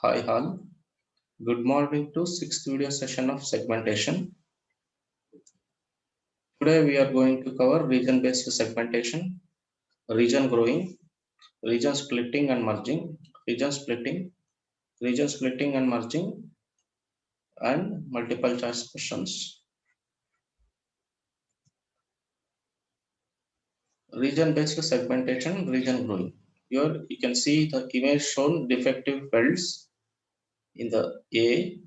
Hi all, good morning to sixth video session of segmentation. Today we are going to cover region-based segmentation, region growing, region splitting and merging, region splitting and merging, and multiple choice questions. Region-based segmentation, region growing. Here you can see the image shown defective wells in the A.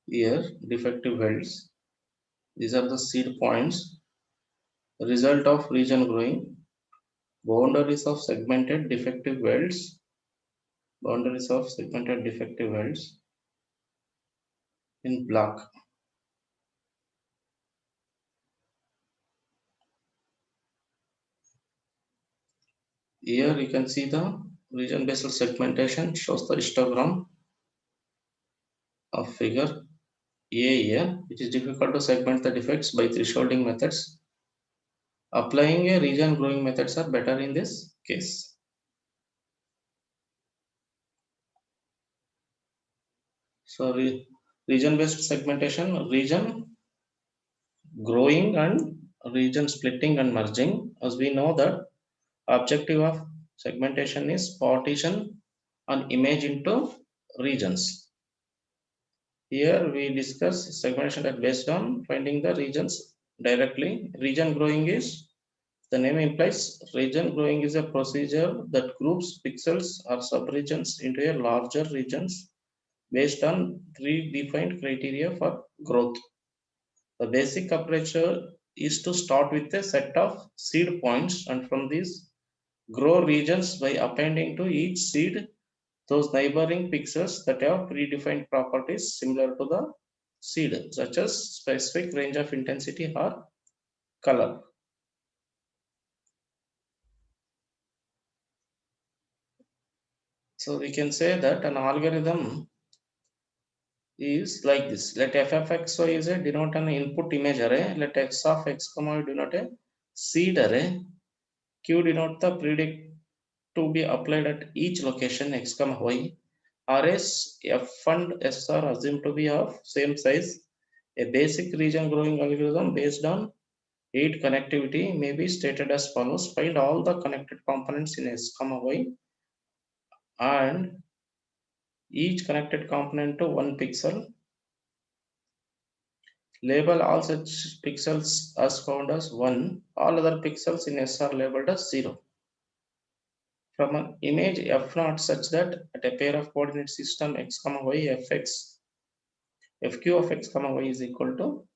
Here defective wells. These are the seed points. Result of region growing. Boundaries of segmented defective wells in black. Here you can see the region-based segmentation shows the histogram of figure A here, which is difficult to segment the defects by thresholding methods. Applying a region growing methods are better in this case. So region-based segmentation, region growing and region splitting and merging. As we know that objective of segmentation is partition an image into regions. Here we discuss segmentation that based on finding the regions directly. Region growing is, the name implies, region growing is a procedure that groups pixels or subregions into a larger regions based on predefined criteria for growth. The basic approach is to start with a set of seed points and from these grow regions by appending to each seed those neighboring pixels that have predefined properties similar to the seed, such as specific range of intensity or color. So we can say that an algorithm is like this. Let f of x y z denote an input image array. Let x of x comma y denote a seed array. Q denote the predict to be applied at each location x comma y. Arrays f and s are assumed to be of same size. A basic region growing algorithm based on 8 connectivity may be stated as follows. Find all the connected components in S, Y and each connected component to one pixel. Label all such pixels as found as 1. All other pixels in S are labeled as 0. From an image F0 such that at a pair of coordinate system x, y, fq of x, y is equal to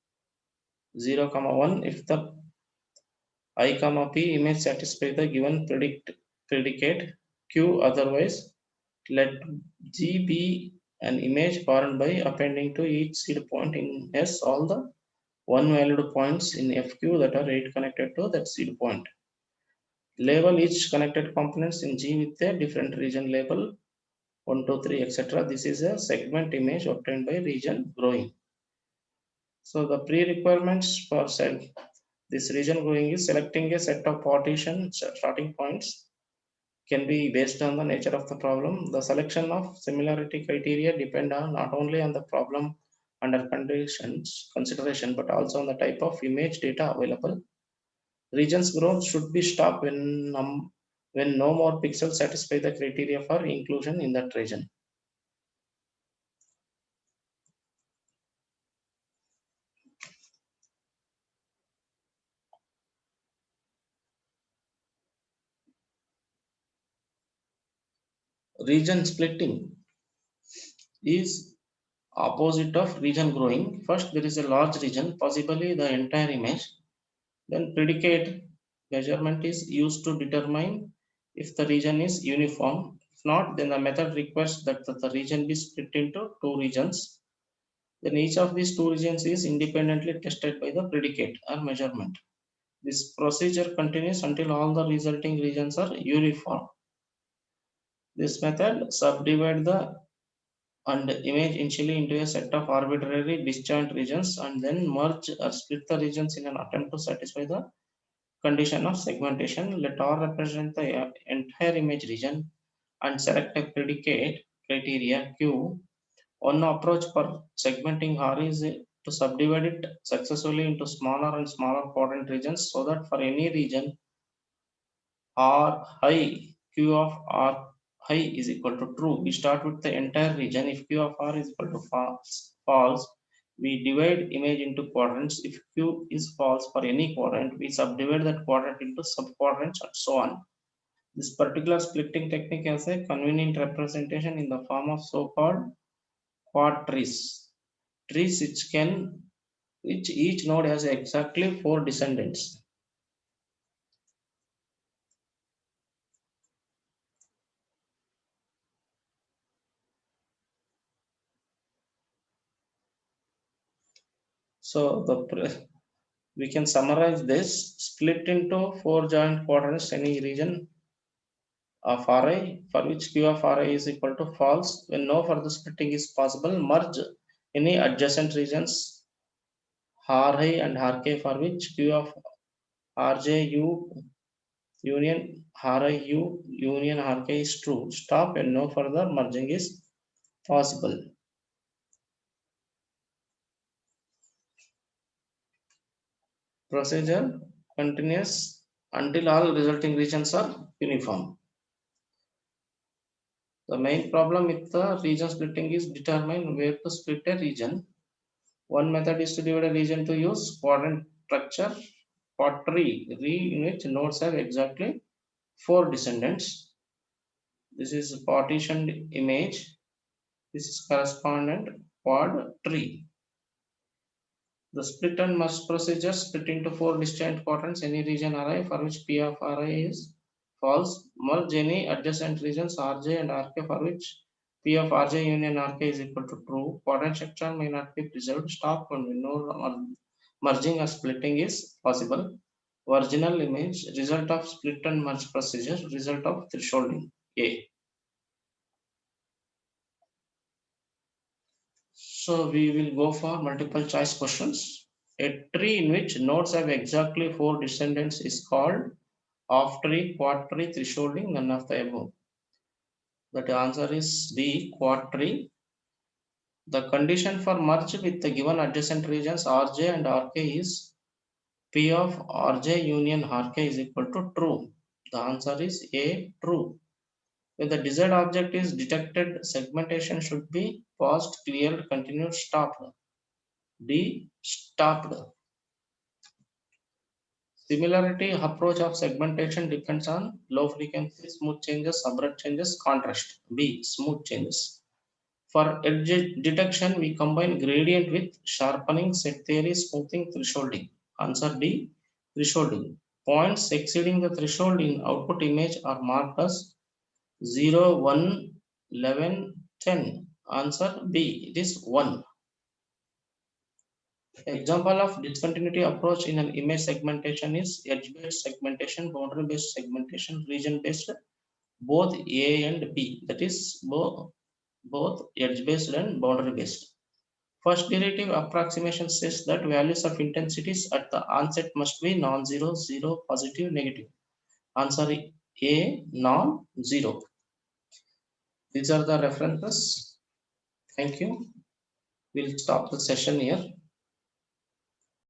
0, 1 if the I, p image satisfy the given predicate q, otherwise let G be an image formed by appending to each seed point in S all the one-valued points in FQ that are 8 connected to that seed point. Label each connected components in G with a different region label 1, 2, 3, etc. This is a segment image obtained by region growing. So the pre-requirements for this region growing is selecting a set of partition starting points can be based on the nature of the problem. The selection of similarity criteria depend on not only on the problem under consideration but also on the type of image data available. Regions growth should be stopped when no more pixels satisfy the criteria for inclusion in that region. Region splitting is opposite of region growing. First, there is a large region, possibly the entire image. Then predicate measurement is used to determine if the region is uniform. If not, then the method requires that the region be split into two regions. Then each of these two regions is independently tested by the predicate or measurement. This procedure continues until all the resulting regions are uniform. This method subdivides the and image initially into a set of arbitrary disjoint regions and then merge or split the regions in an attempt to satisfy the condition of segmentation. Let R represent the entire image region and select a predicate criteria Q. One approach for segmenting R is to subdivide it successfully into smaller and smaller quadrant regions so that for any region R high, Q of R high is equal to true. We start with the entire region. If Q of R is equal to false, we divide image into quadrants. If Q is false for any quadrant, we subdivide that quadrant into subquadrants and so on. This particular splitting technique has a convenient representation in the form of so-called quad trees. Trees which each node has exactly 4 descendants. So we can summarize this: split into 4 joint quadrants any region of Ri for which Q of Ri is equal to false. When no further splitting is possible, merge any adjacent regions Ri and Rk for which Q of Rju union Riu union Rk is true. Stop when no further merging is possible. Procedure continues until all resulting regions are uniform. The main problem with the region splitting is determine where to split a region. One method is to divide a region to use quadrant structure quad tree in which nodes have exactly 4 descendants. This is partitioned image. This is correspondent quad tree. The split and merge procedure split into 4 distinct quadrants any region Ri for which P of Ri is false. Merge any adjacent regions Rj and Rk for which P of Rj union Rk is equal to true. Quadrant structure may not be preserved. Stop when no merging or splitting is possible. Original image result of split and merge procedure result of thresholding A. So we will go for multiple choice questions. A tree in which nodes have exactly 4 descendants is called off tree, quad tree, thresholding, none of the above. The answer is B, quad tree. The condition for merge with the given adjacent regions Rj and Rk is P of Rj union Rk is equal to true. The answer is A, true. When the desired object is detected, segmentation should be paused, cleared, continued, stopped. D, stopped. Similarity approach of segmentation depends on low frequency, smooth changes, abrupt changes, contrast. B, smooth changes. For edge detection, we combine gradient with sharpening, set theory, smoothing, thresholding. Answer D, thresholding. Points exceeding the threshold in output image are marked as 0, 1, 11, 10. Answer B, it is 1. Example of discontinuity approach in an image segmentation is edge-based segmentation, boundary-based segmentation, region-based, both A and B. That is both edge-based and boundary-based. First derivative approximation says that values of intensities at the onset must be non-zero, zero, positive, negative. Answer A, non-zero. These are the references. Thank you. We'll stop the session here.